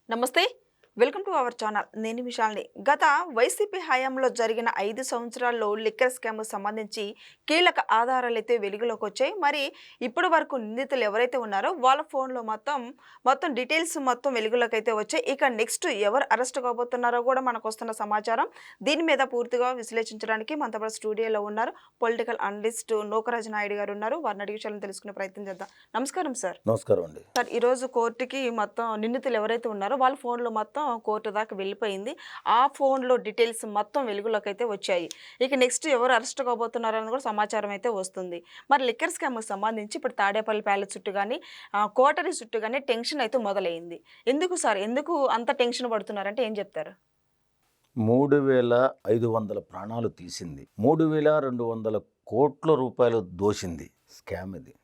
నమస్తే. Welcome to our channel. నేను విశాల్ని. గత వైసీపీ హయాంలో జరిగిన 5 సంవత్సరాల్లో లిక్కర్ స్కామ్‌కు సంబంధించి కీలక ఆధారాలైతే వెలుగులోకి వచ్చాయి. మరి ఇప్పటి వరకు నిందితులు ఎవరైతే ఉన్నారో వాళ్ళ ఫోన్‌లో మొత్తం డీటెయిల్స్ మొత్తం వెలుగులోకైతే వచ్చాయి. ఇక నెక్స్ట్ ఎవరు అరెస్ట్ కాబోతున్నారో కూడా మనకొస్తున్న సమాచారం. దీని మీద పూర్తిగా విశ్లేషించడానికి మనతో పాటు స్టూడియోలో ఉన్నారు పొలిటికల్ అనలిస్ట్ నూకరాజు నాయుడు గారు ఉన్నారు. వారిని అడిగి విషయాలను తెలుసుకునే ప్రయత్నం చేద్దాం. నమస్కారం సార్. నమస్కారం అండి. సార్, ఈరోజు కోర్టుకి మొత్తం నిందితులు ఎవరైతే ఉన్నారో వాళ్ళ ఫోన్లో మొత్తం కోర్టు దాకా వెళ్ళిపోయింది. ఆ ఫోన్లో డీటెయిల్స్ మొత్తం వెలుగులోకి అయితే వచ్చాయి. ఇక నెక్స్ట్ ఎవరు అరెస్ట్ కాబోతున్నారని కూడా సమాచారం అయితే వస్తుంది. మరి లిక్కర్ స్కామ్కి సంబంధించి ఇప్పుడు తాడేపల్లి ప్యాలెస్ చుట్టూ కానీ కోటరీ చుట్టూ కానీ టెన్షన్ అయితే మొదలైంది. ఎందుకు సార్, ఎందుకు అంత టెన్షన్ పడుతున్నారంటే ఏం చెప్తారు? 3,500 ప్రాణాలు తీసింది, 3,200 కోట్ల రూపాయలు దోసింది. స్కామ్ ఇది.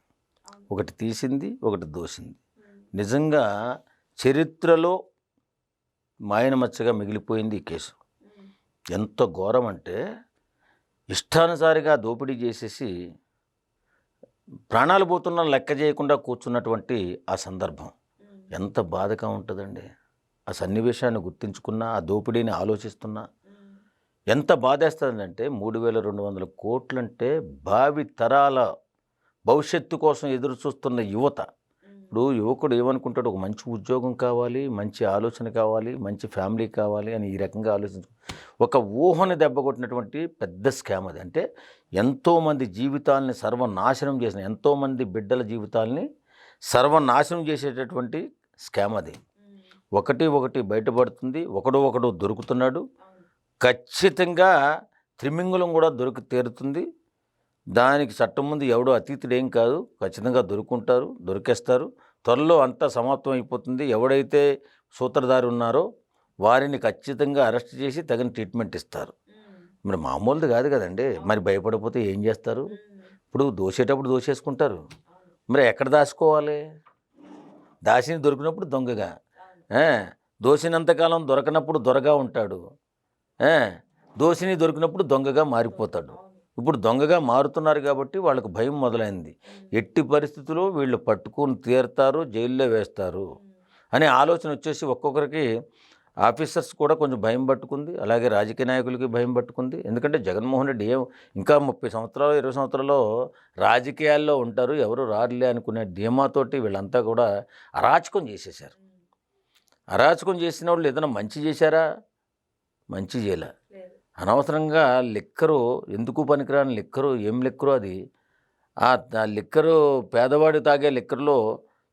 ఒకటి తీసింది, ఒకటి దోసింది. నిజంగా చరిత్రలో మాయనమచ్చగా మిగిలిపోయింది ఈ కేసు. ఎంత ఘోరం అంటే ఇష్టానుసారిగా దోపిడీ చేసేసి ప్రాణాలు పోతున్న లెక్క చేయకుండా కూర్చున్నటువంటి ఆ సందర్భం ఎంత బాధగా ఉంటుందండి. ఆ సన్నివేశాన్ని గుర్తించుకున్నా, ఆ దోపిడీని ఆలోచిస్తున్నా ఎంత బాధేస్తుందంటే 3,200 కోట్లంటే భావి తరాల భవిష్యత్తు కోసం ఎదురు చూస్తున్న యువత. ఇప్పుడు యువకుడు ఏమనుకుంటాడు, ఒక మంచి ఉద్యోగం కావాలి, మంచి ఆలోచన కావాలి, మంచి ఫ్యామిలీ కావాలి అని ఈ రకంగా ఆలోచించు ఒక ఊహని దెబ్బకొట్టినటువంటి పెద్ద స్కామ్ అది. అంటే ఎంతోమంది జీవితాలని సర్వనాశనం చేసిన, ఎంతోమంది బిడ్డల జీవితాలని సర్వనాశనం చేసేటటువంటి స్కామ్ అది. ఒకటి బయటపడుతుంది, ఒకడు దొరుకుతున్నాడు. ఖచ్చితంగా త్రిమింగులం కూడా దొరికి తీరుతుంది. దానికి చట్టం ముందు ఎవడో అతీతుడేం కాదు. ఖచ్చితంగా దొరికేస్తారు. త్వరలో అంతా సమాప్తం అయిపోతుంది. ఎవడైతే సూత్రధారి ఉన్నారో వారిని ఖచ్చితంగా అరెస్ట్ చేసి తగిన ట్రీట్మెంట్ ఇస్తారు. మరి మామూలుది కాదు కదండి. మరి భయపడిపోతే ఏం చేస్తారు? ఇప్పుడు దోసేటప్పుడు దోసేసుకుంటారు, మరి ఎక్కడ దాచుకోవాలి? దాసిని దొరికినప్పుడు దొంగగా, దోసినంతకాలం దొరకనప్పుడు దొరగా ఉంటాడు, దోసిని దొరికినప్పుడు దొంగగా మారిపోతాడు. ఇప్పుడు దొంగగా మారుతున్నారు కాబట్టి వాళ్ళకు భయం మొదలైంది. ఎట్టి పరిస్థితుల్లో వీళ్ళు పట్టుకుని తీరుతారు, జైల్లో వేస్తారు అనే ఆలోచన వచ్చేసి ఒక్కొక్కరికి ఆఫీసర్స్ కూడా కొంచెం భయం పట్టుకుంది. అలాగే రాజకీయ నాయకులకి భయం పట్టుకుంది. ఎందుకంటే జగన్మోహన్ రెడ్డి ఇంకా 30 సంవత్సరాలు 20 సంవత్సరాల్లో రాజకీయాల్లో ఉంటారు, ఎవరు రారులే అనుకునే ధీమాతోటి వీళ్ళంతా కూడా అరాచకం చేసేశారు. అరాచకం చేసిన వాళ్ళు ఏదైనా మంచి చేశారా? మంచి చేయలే. అనవసరంగా లిక్కరు, ఎందుకు పనికిరాని లిక్కరు, ఏం లిక్కరు అది. ఆ లిక్కరు, పేదవాడు తాగే లిక్కర్లో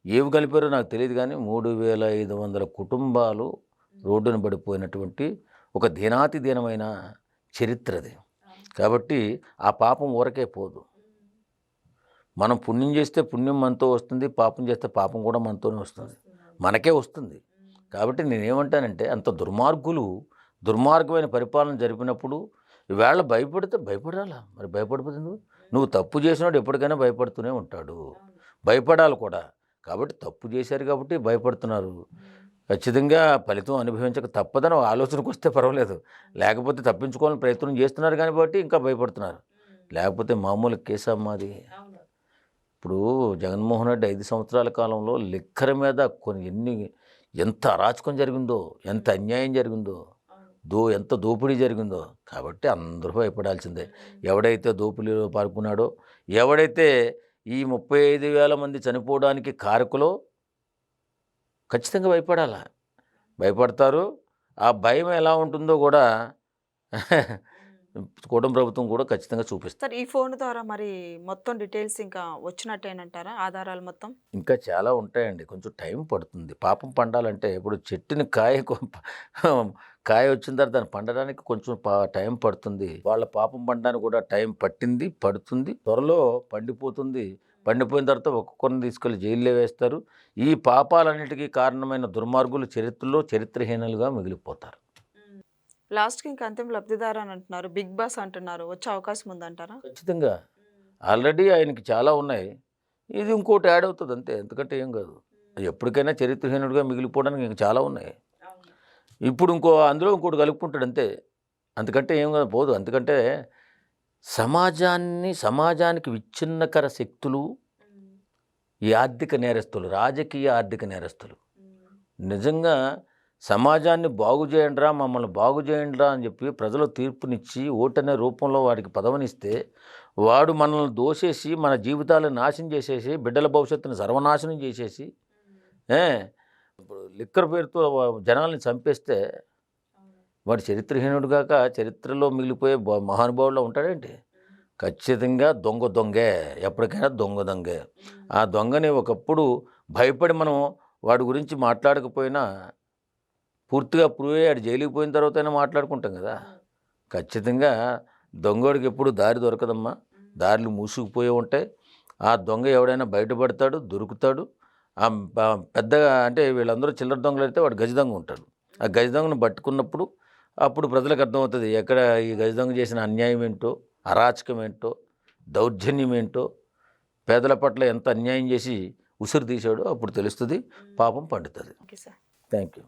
ఏవి కలిపారో నాకు తెలియదు, కానీ 3,500 కుటుంబాలు రోడ్డున పడిపోయినటువంటి ఒక దీనాతి దీనమైన చరిత్ర అది. కాబట్టి ఆ పాపం ఊరకే పోదు. మనం పుణ్యం చేస్తే పుణ్యం మనతో వస్తుంది, పాపం చేస్తే పాపం కూడా మనతోనే వస్తుంది, మనకే వస్తుంది. కాబట్టి నేనేమంటానంటే అంత దుర్మార్గమైన పరిపాలన జరిపినప్పుడు ఈవేళ భయపడితే భయపడాలా? మరి భయపడిపోతుంది. నువ్వు తప్పు చేసినోడు ఎప్పటికైనా భయపడుతూనే ఉంటాడు, భయపడాలి కూడా. కాబట్టి తప్పు చేశారు కాబట్టి భయపడుతున్నారు. ఖచ్చితంగా ఫలితం అనుభవించక తప్పదని ఆలోచనకు వస్తే పర్వాలేదు, లేకపోతే తప్పించుకోవాలని ప్రయత్నం చేస్తున్నారు కాబట్టి ఇంకా భయపడుతున్నారు. లేకపోతే మామూలు కేసమ్మాది. ఇప్పుడు జగన్మోహన్ రెడ్డి 5 సంవత్సరాల కాలంలో లిక్కర్ మీద ఎంత అరాచకం జరిగిందో, ఎంత అన్యాయం జరిగిందో, ఎంత దోపిడీ జరిగిందో. కాబట్టి అందరూ భయపడాల్సిందే. ఎవడైతే దోపిడీలో పాల్గొన్నాడో, ఎవడైతే ఈ 35,000 మంది చనిపోవడానికి కారకులో ఖచ్చితంగా భయపడతారు. ఆ భయం ఎలా ఉంటుందో కూడా కూటమి ప్రభుత్వం కూడా ఖచ్చితంగా చూపిస్తారు. ఈ ఫోన్ ద్వారా మరి మొత్తం డీటెయిల్స్ ఇంకా వచ్చినట్టేనంటారా? ఆధారాలు మొత్తం ఇంకా చాలా ఉంటాయండి, కొంచెం టైం పడుతుంది. పాపం పండాలంటే ఇప్పుడు చెట్టుని కాయ వచ్చిన తర్వాత దాన్ని పండడానికి కొంచెం టైం పడుతుంది. వాళ్ళ పాపం పండడానికి కూడా టైం పడుతుంది. త్వరలో పండిపోతుంది. పండిపోయిన తర్వాత ఒక్కొక్కరిని తీసుకెళ్లి జైల్లో వేస్తారు. ఈ పాపాలన్నిటికీ కారణమైన దుర్మార్గులు చరిత్రలో చరిత్రహీనులుగా మిగిలిపోతారు. లాస్ట్కి ఇంకా అంతిమ లబ్ధిదారు అని అంటున్నారు, బిగ్ బాస్ అంటున్నారు, వచ్చే అవకాశం ఉందంటారా? ఖచ్చితంగా. ఆల్రెడీ ఆయనకి చాలా ఉన్నాయి, ఇది ఇంకోటి యాడ్ అవుతుంది అంతే, ఎందుకంటే ఏం కాదు. ఎప్పటికైనా చరిత్రహీనుడిగా మిగిలిపోవడానికి ఇంకా చాలా ఉన్నాయి. ఇప్పుడు అందులో ఇంకోటి కలుపుకుంటాడు అంతే, అందుకంటే ఏం కాదు, పోదు. ఎందుకంటే సమాజానికి విచ్ఛిన్నకర శక్తులు ఈ ఆర్థిక నేరస్తులు, రాజకీయ ఆర్థిక నేరస్తులు నిజంగా సమాజాన్ని బాగు చేయండిరా, మమ్మల్ని బాగు చేయండిరా అని చెప్పి ప్రజలు తీర్పునిచ్చి ఓటనే రూపంలో వాడికి పదవినిస్తే వాడు మనల్ని దోసేసి మన జీవితాలను నాశనం చేసేసి బిడ్డల భవిష్యత్తును సర్వనాశనం చేసేసి ఏ ఇప్పుడు లిక్కర్ పేరుతో జనాల్ని చంపేస్తే వాడు చరిత్రహీనుడు కాక చరిత్రలో మిగిలిపోయే మహానుభావుల్లో ఉంటాడేంటి? ఖచ్చితంగా దొంగే, ఎప్పటికైనా దొంగే. ఆ దొంగని ఒకప్పుడు భయపడి మనం వాడి గురించి మాట్లాడకపోయినా పూర్తిగా ప్రూవ్ అయ్యాడు జైలుకి పోయిన తర్వాత అయినా మాట్లాడుకుంటాం కదా. ఖచ్చితంగా దొంగోడికి ఎప్పుడు దారి దొరకదమ్మా, దారులు మూసుకుపోయి ఉంటాయి. ఆ దొంగ ఎవడైనా బయటపడతాడు, దొరుకుతాడు. పెద్దగా అంటే వీళ్ళందరూ చిల్లర దొంగలు అయితే వాడు గజ దొంగ ఉంటాడు. ఆ గజ దొంగను పట్టుకున్నప్పుడు అప్పుడు ప్రజలకు అర్థమవుతుంది ఎక్కడ ఈ గజ దొంగ చేసిన అన్యాయం ఏంటో, అరాచకం ఏంటో, దౌర్జన్యం ఏంటో, పేదల పట్ల ఎంత అన్యాయం చేసి ఉసురు తీసాడో అప్పుడు తెలుస్తుంది, పాపం పండుతుంది. Okay sir. Thank you.